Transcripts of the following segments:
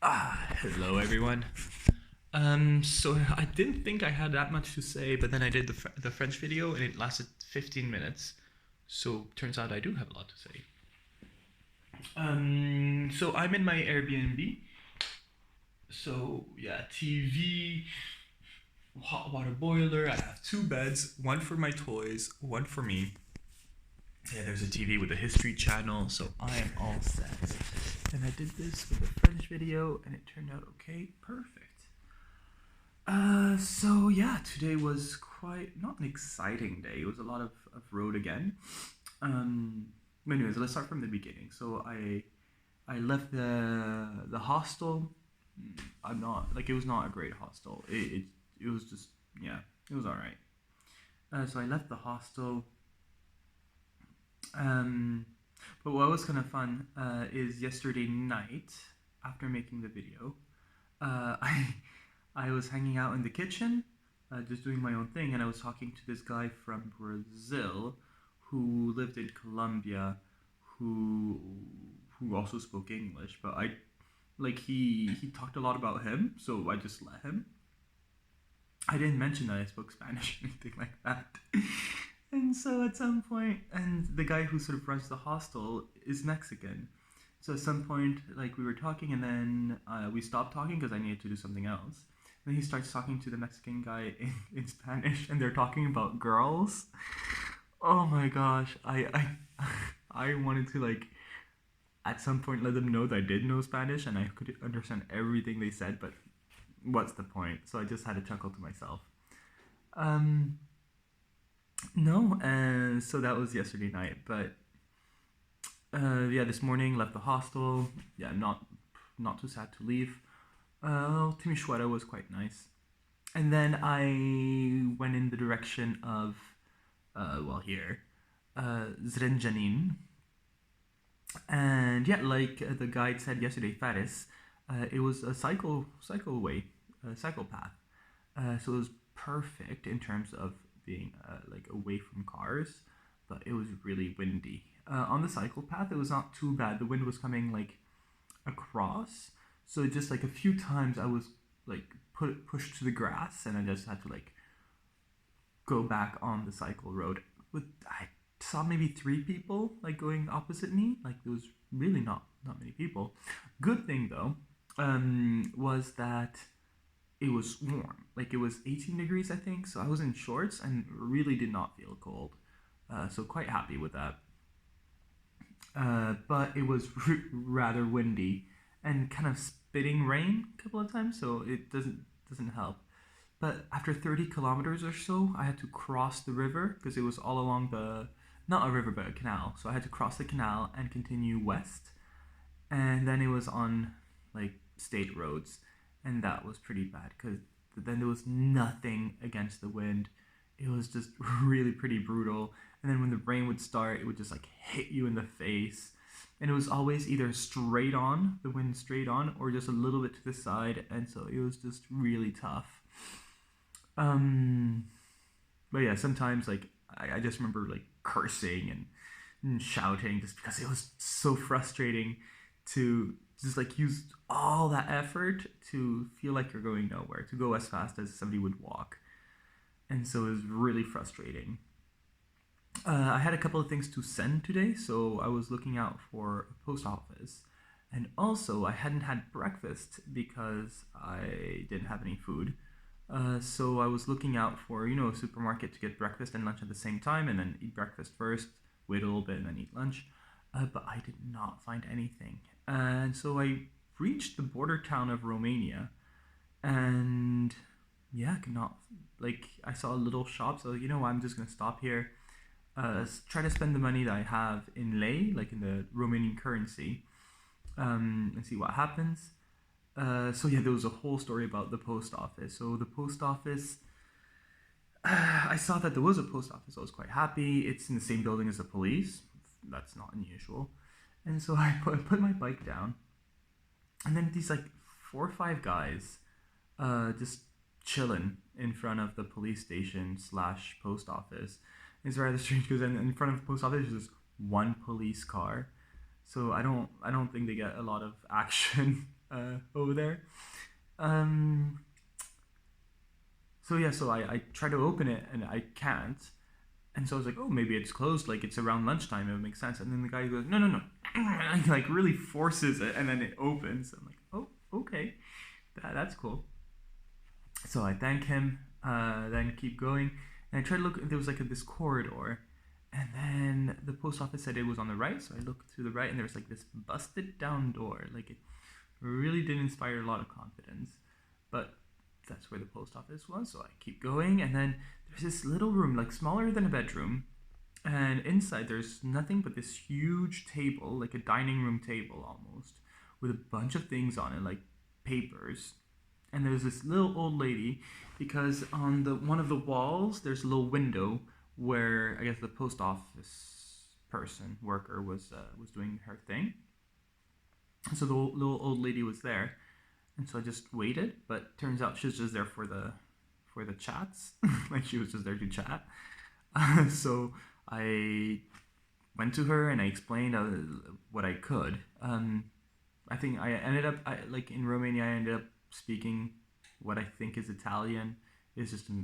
Hello everyone. So I didn't think I had that much to say, but then I did the French video and it lasted 15 minutes. So turns out I do have a lot to say. So I'm in my Airbnb. So yeah, TV, hot water boiler. I have two beds, one for my toys, one for me. Yeah, there's a TV with a history channel, so I am all set. And I did this with a French video, and it turned out okay, perfect. So yeah, today was quite not an exciting day. It was a lot of road again. Um, but anyways, let's start from the beginning. So I left the hostel. I'm not like it was not a great hostel. It was just yeah, it was all right. So I left the hostel. Um, but what was kind of fun is yesterday night after making the video, I was hanging out in the kitchen, just doing my own thing, and I was talking to this guy from Brazil who lived in Colombia, who who also spoke English. But I like he talked a lot about him, so I just let him. I didn't mention that I spoke Spanish or anything like that. And so at some point, and the guy who sort of runs the hostel is Mexican. So at some point, like we were talking, and then we stopped talking because I needed to do something else. And then he starts talking to the Mexican guy in Spanish, and they're talking about girls. Oh my gosh, I wanted to like at some point let them know that I did know Spanish and I could understand everything they said, but what's the point? So I just had to chuckle to myself. Um, no, and so that was yesterday night, but yeah, this morning left the hostel. Yeah, not too sad to leave. Timișoara was quite nice, and then I went in the direction of here, Zrenjanin, and yeah, like the guide said yesterday, Faris, it was a cycleway, a cycle path. So it was perfect in terms of being like away from cars, but it was really windy. On the cycle path, it was not too bad. The wind was coming like across, so just like a few times I was like pushed to the grass, and I just had to like go back on the cycle road. With I saw maybe three people like going opposite me. Like there was really not many people. Good thing though was that it was warm. Like it was 18 degrees, I think. So I was in shorts and really did not feel cold. So quite happy with that. But it was rather windy and kind of spitting rain a couple of times, so it doesn't help. But after 30 kilometers or so, I had to cross the river because it was all along the not a river but a canal. So I had to cross the canal and continue west, and then it was on like state roads, and that was pretty bad because then there was nothing against the wind. It was just really pretty brutal. And then when the rain would start, it would just like hit you in the face. And it was always either straight on, the wind straight on, or just a little bit to the side. And so it was just really tough. Um, but yeah, sometimes like I just remember like cursing and shouting just because it was so frustrating to just like use all that effort to feel like you're going nowhere, to go as fast as somebody would walk. And so it was really frustrating. I had a couple of things to send today, so I was looking out for a post office. And also, I hadn't had breakfast because I didn't have any food. So I was looking out for, a supermarket to get breakfast and lunch at the same time, and then eat breakfast first, wait a little bit, and then eat lunch. But I did not find anything. And so I reached the border town of Romania, and yeah, I could not, like, I saw a little shop, so I'm just gonna stop here, try to spend the money that I have in lei, like in the Romanian currency, and see what happens. So yeah, there was a whole story about the post office. So the post office, I saw that there was a post office. I was quite happy. It's in the same building as the police. That's not unusual. And so I put my bike down, and then these like 4 or 5 guys, just chilling in front of the police station slash post office. It's rather strange because in front of the post office there's just one police car, so I don't think they get a lot of action over there. Um, so yeah, so I try to open it and I can't. And so I was like, oh, maybe it's closed. Like it's around lunchtime. It would make sense. And then the guy goes, no, no, no. And he like really forces it, and then it opens. I'm like, oh, okay, that's cool. So I thank him. Then keep going, and I try to look. There was like this corridor, and then the post office said it was on the right. So I looked to the right, and there was like this busted down door. Like it really didn't inspire a lot of confidence, but that's where the post office was. So I keep going, and then there's this little room, like smaller than a bedroom, and inside there's nothing but this huge table, like a dining room table almost, with a bunch of things on it, like papers. And there's this little old lady, because on the one of the walls there's a little window where I guess the post office person worker was doing her thing. So the little old lady was there, and so I just waited. But turns out she was just there for the chats, like she was just there to chat. So I went to her and I explained what I could. I think I ended up like in Romania. I ended up speaking what I think is Italian. It's just a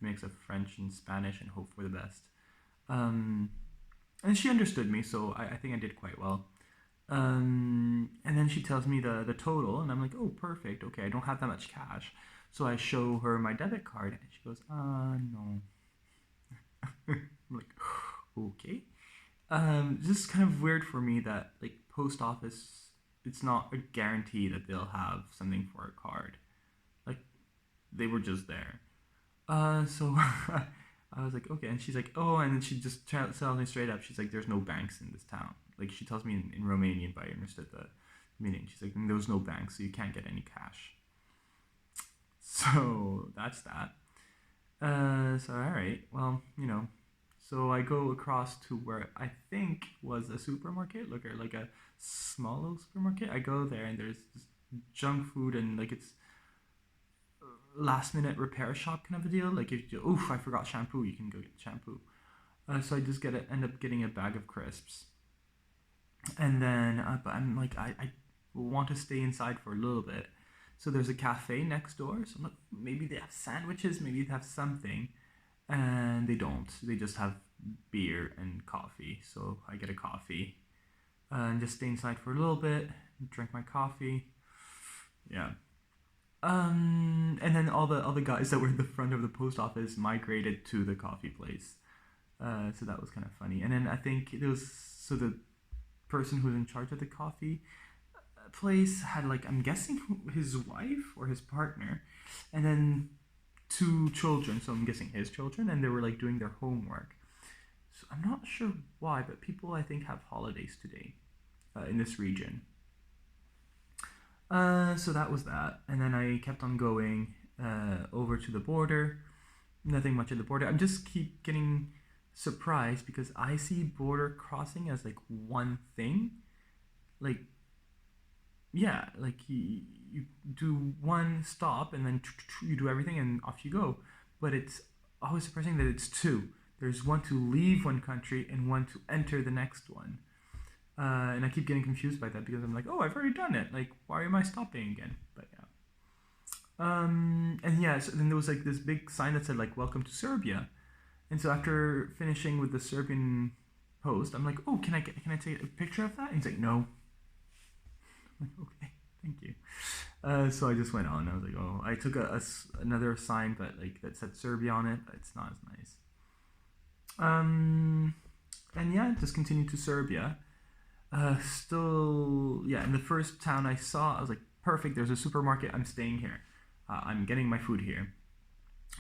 mix of French and Spanish, and hope for the best. Um, and she understood me, so I think I did quite well. And then she tells me the total, and I'm like, oh, perfect. Okay, I don't have that much cash. So I show her my debit card, and she goes, no. I'm like, okay. Just kind of weird for me that like post office, it's not a guarantee that they'll have something for a card. Like they were just there. So I was like, okay, and she's like, oh, and then she just tells me straight up. She's like, there's no banks in this town. Like she tells me in Romanian, but I understood the meaning. She's like, there's no banks, so you can't get any cash. So that's that. So all right, well, so I go across to where I think was a supermarket, like a small little supermarket. I go there and there's this junk food, and like it's last minute repair shop kind of a deal. Like if you, oof, I forgot shampoo, you can go get shampoo. So I just end up getting a bag of crisps, and then but I'm like I want to stay inside for a little bit. So there's a cafe next door. So I'm like, maybe they have sandwiches, maybe they have something, and they don't. They just have beer and coffee. So I get a coffee and just stay inside for a little bit, drink my coffee. Yeah. And then all the other guys that were in the front of the post office migrated to the coffee place. So that was kind of funny. And then I think it was so the person who was in charge of the coffee place had like I'm guessing his wife or his partner, and then two children. So I'm guessing his children, and they were like doing their homework. So I'm not sure why, but people I think have holidays today in this region. So that was that, and then I kept on going over to the border. Nothing much at the border. I'm just keep getting surprised because I see border crossing as like one thing. Like yeah, like you do one stop and then you do everything and off you go. But it's always surprising that it's two. There's one to leave one country and one to enter the next one. And I keep getting confused by that because I'm like, oh, I've already done it. Like, why am I stopping again? But yeah. And yeah, so then there was like this big sign that said like, welcome to Serbia. And so after finishing with the Serbian post, I'm like, oh, can I take a picture of that? And he's like, no. I'm like, okay, thank you. So I just went on. I was like, oh, I took another sign, but like that said Serbia on it, but it's not as nice. And yeah, just continued to Serbia. Still, yeah, in the first town I saw, I was like, perfect, there's a supermarket, I'm staying here. I'm getting my food here.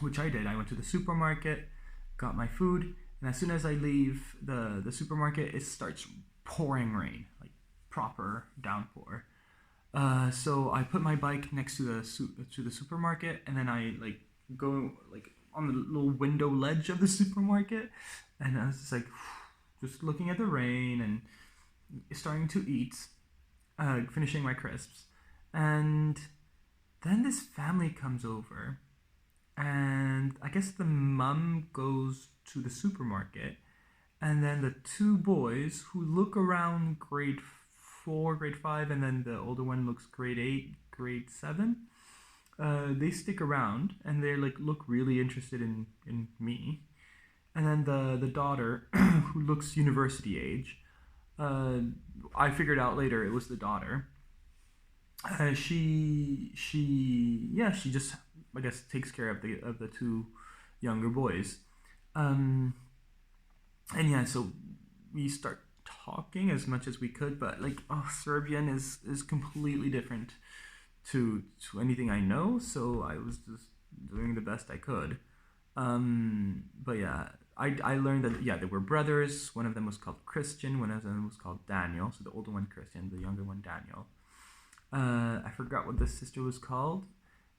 Which I did. I went to the supermarket, got my food, and as soon as I leave the supermarket, it starts pouring rain, like proper downpour. So I put my bike next to the supermarket, and then I like go like on the little window ledge of the supermarket, and I was just like, just looking at the rain and starting to eat, finishing my crisps, and then this family comes over, and I guess the mum goes to the supermarket, and then the two boys who look around grade 4, grade 5, and then the older one looks grade 8, grade 7. They stick around and they like look really interested in me. And then the daughter, who looks university age, uh, I figured out later it was the daughter. She just, I guess, takes care of the two younger boys. Um, and yeah, so we start talking as much as we could, but like, oh, Serbian is completely different to anything I know, so I was just doing the best I could. But yeah, I learned that yeah, they were brothers. One of them was called Christian, one of them was called Daniel. So the older one Christian, the younger one Daniel. I forgot what the sister was called.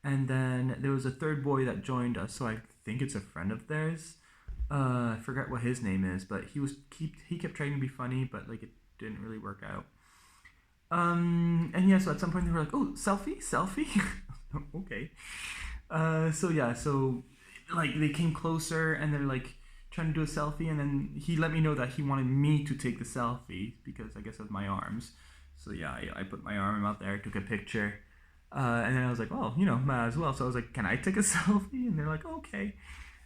And then there was a third boy that joined us, so I think it's a friend of theirs. I forgot what his name is, but he kept trying to be funny, but like it didn't really work out. And yeah, so at some point they were like, "Oh, selfie, selfie." Okay. So yeah, so like they came closer and they're like trying to do a selfie, and then he let me know that he wanted me to take the selfie because I guess of my arms. So yeah, I put my arm out there, took a picture, and then I was like, well, might as well. So I was like, can I take a selfie? And they're like, okay.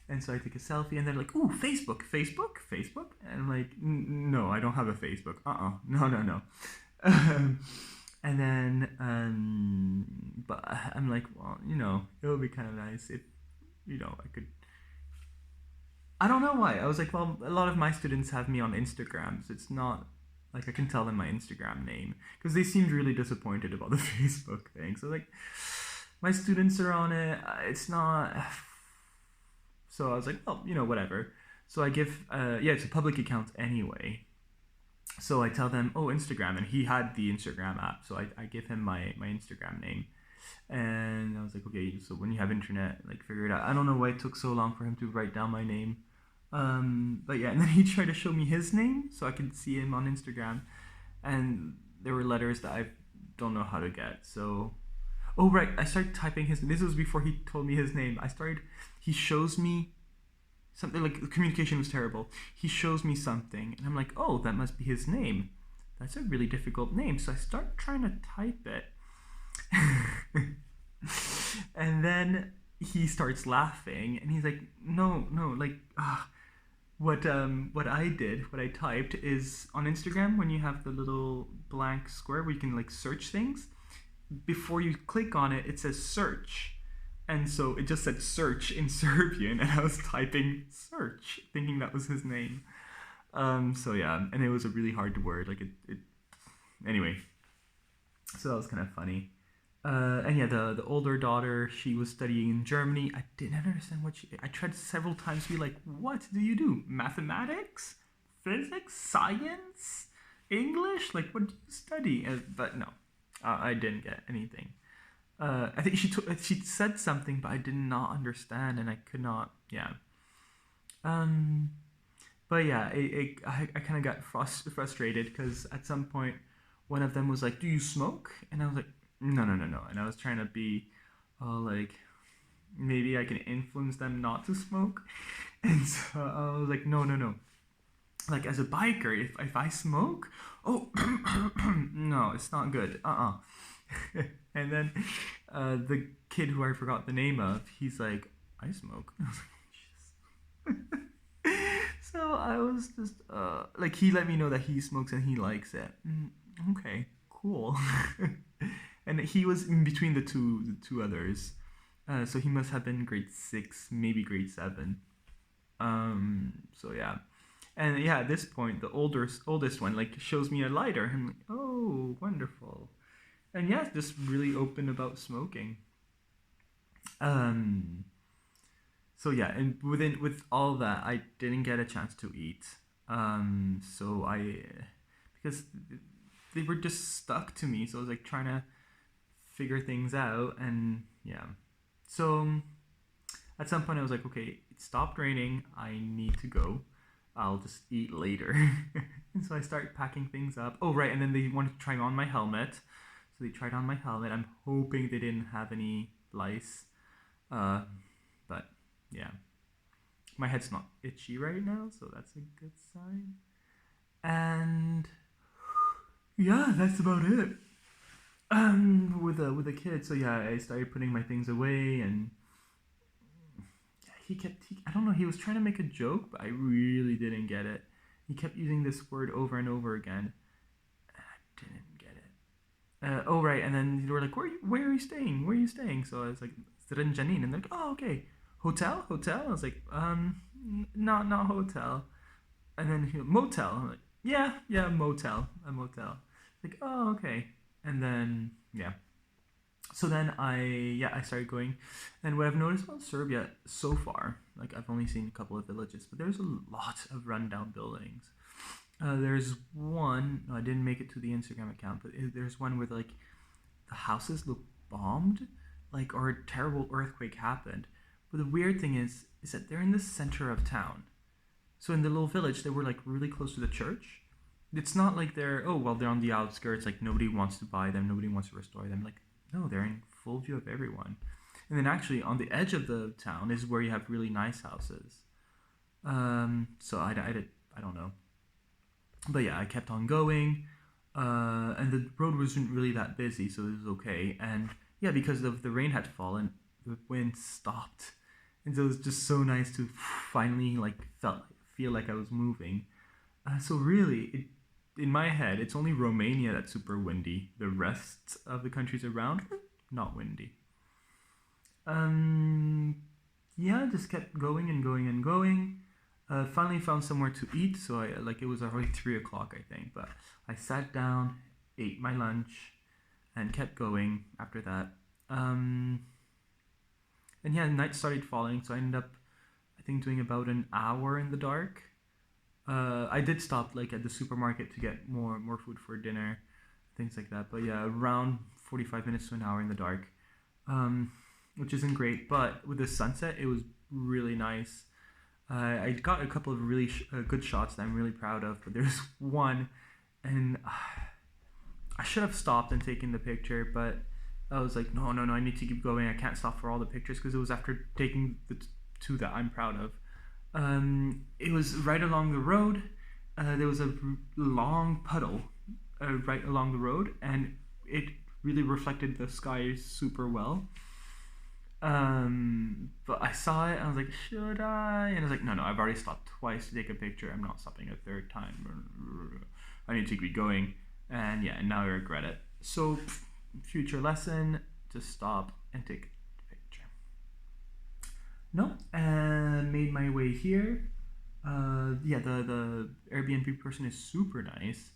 And so I take a selfie, and they're like, ooh, Facebook, Facebook, Facebook. And I'm like, no, I don't have a Facebook. No, no, no. And then, but I'm like, well, it would be kind of nice if, I could. I don't know why. I was like, well, a lot of my students have me on Instagram, so it's not like I can tell them my Instagram name because they seemed really disappointed about the Facebook thing. So like, my students are on it. It's not. So I was like, well, whatever. So I give, yeah, it's a public account anyway. So I tell them, oh, Instagram, and he had the Instagram app, so I give him my Instagram name, and I was like, okay, so when you have internet, like figure it out. I don't know why it took so long for him to write down my name, but yeah, and then he tried to show me his name so I could see him on Instagram, and there were letters that I don't know how to get. So, oh right, I started typing his. This was before he told me his name. He shows me something, like the communication was terrible. He shows me something, and I'm like, oh, that must be his name. That's a really difficult name. So I start trying to type it. And then he starts laughing, and he's like, no, no, like, what I typed is on Instagram when you have the little blank square where you can like search things. Before you click on it, it says search. And so it just said search in Serbian, and I was typing search, thinking that was his name. So yeah, and it was a really hard word. Like it anyway. So that was kind of funny. And yeah, the older daughter, she was studying in Germany. I didn't understand I tried several times to be like, what do you do? Mathematics? Physics? Science? English? Like, what do you study? But no, I didn't get anything. I think she said something, but I did not understand, and I could not. Yeah. Um. But yeah, I kind of got frustrated because at some point, one of them was like, "Do you smoke?" And I was like, "No, no, no, no." And I was trying to be, like, maybe I can influence them not to smoke, and so I was like, "No, no, no." Like as a biker, if I smoke, oh, no, it's not good. And then the kid who I forgot the name of, he's like, I smoke. I was like, so I was just like, he let me know that he smokes and he likes it. Okay, cool. And he was in between the two others, so he must have been grade 6, maybe grade 7. So yeah. And yeah, at this point, the oldest one like shows me a lighter. And I'm like, oh, wonderful. And yeah, just really open about smoking. Um. So yeah, and with all that, I didn't get a chance to eat. So because they were just stuck to me. So I was like trying to figure things out, and yeah. So at some point, I was like, okay, it stopped raining. I need to go. I'll just eat later. And so I start packing things up. Oh, right. And then they wanted to try on my helmet. So they tried on my helmet. I'm hoping they didn't have any lice. But yeah. My head's not itchy right now, so that's a good sign. And Yeah, that's about it. With a kid, so yeah, I started putting my things away, and I don't know, he was trying to make a joke, but I really didn't get it. He kept using this word over and over again. I didn't get it. Oh right, and then they were like, where are you staying? Where are you staying? So I was like, Zrenjanin, and they're like, oh okay, hotel. I was like, not hotel. And then motel. I'm like, yeah, motel, a motel. Like, oh okay, and then yeah. So then I started going, and what I've noticed about Serbia so far, like I've only seen a couple of villages, but there's a lot of rundown buildings. There's one. No, I didn't make it to the Instagram account, but there's one where like the houses look bombed, like or a terrible earthquake happened. But the weird thing is that they're in the center of town. So in the little village, they were like really close to the church. It's not like they're on the outskirts, like nobody wants to buy them, nobody wants to restore them. Like no, they're in full view of everyone. And then actually on the edge of the town is where you have really nice houses. So I don't know, but yeah, I kept on going, and the road wasn't really that busy, so it was okay. And yeah, because of the rain had fallen, the wind stopped, and so it was just so nice to finally like feel like I was moving. So really, in my head, it's only Romania that's super windy. The rest of the countries around, not windy. Um, yeah, just kept going and going and going. Finally found somewhere to eat, so I like it was already 3 o'clock, I think. But I sat down, ate my lunch, and kept going after that. Um, and yeah, night started falling, so I ended up, I think, doing about an hour in the dark. I did stop like at the supermarket to get more food for dinner, things like that. But yeah, around 45 minutes to an hour in the dark, um, which isn't great. But with the sunset, it was really nice. I got a couple of really good shots that I'm really proud of. But there's one, and I should have stopped and taken the picture, but I was like, no, I need to keep going. I can't stop for all the pictures because it was after taking the two that I'm proud of. It was right along the road. There was a long puddle right along the road, and it really reflected the sky super well. But I saw it. I was like, should I? And I was like, no. I've already stopped twice to take a picture. I'm not stopping a third time. I need to keep going. And yeah, and now I regret it. So, future lesson: just stop and take a picture. No, and made my way here. Yeah, the Airbnb person is super nice.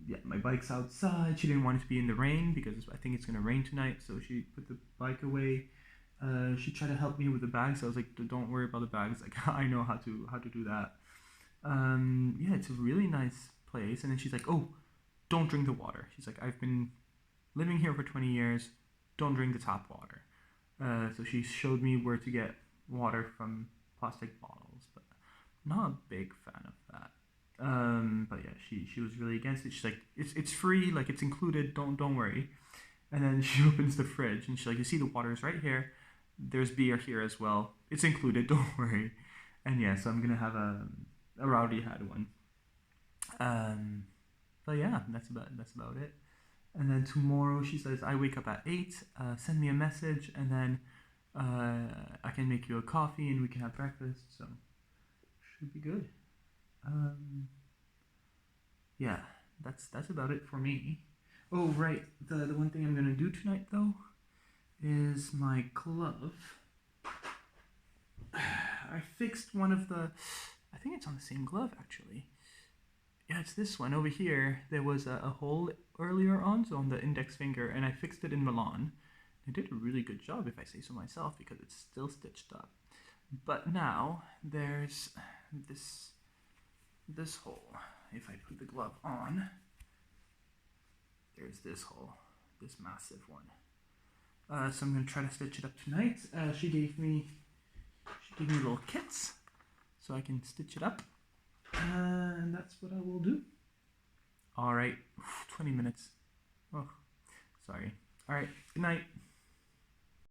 Yeah, my bike's outside. She didn't want it to be in the rain because I think it's gonna rain tonight, so she put the bike away. She tried to help me with the bags. I was like, "Don't worry about the bags. Like, I know how to do that." Yeah, it's a really nice place. And then she's like, "Oh, don't drink the water." She's like, "I've been living here for 20 years. Don't drink the tap water." So she showed me where to get water from plastic bottles, but not a big fan of that. But yeah, she was really against it. She's like, it's free, like it's included. Don't worry. And then she opens the fridge and she's like, you see the water's right here. There's beer here as well. It's included. Don't worry. And yeah, so I'm gonna have a rowdy had one. Um, but yeah, that's about it. And then tomorrow she says I wake up at 8. Send me a message, and then I can make you a coffee and we can have breakfast. So should be good. Um, yeah, that's about it for me. Oh right, the one thing I'm gonna do tonight though is my glove. I fixed one of the. I think it's on the same glove actually. Yeah, it's this one over here. There was a hole earlier on, so on the index finger, and I fixed it in Milan. I did a really good job, if I say so myself, because it's still stitched up. But now there's this hole. If I put the glove on, there's this hole, this massive one. So I'm gonna try to stitch it up tonight. She gave me little kits, so I can stitch it up, and that's what I will do. All right, 20 minutes. Oh, sorry. All right, good night.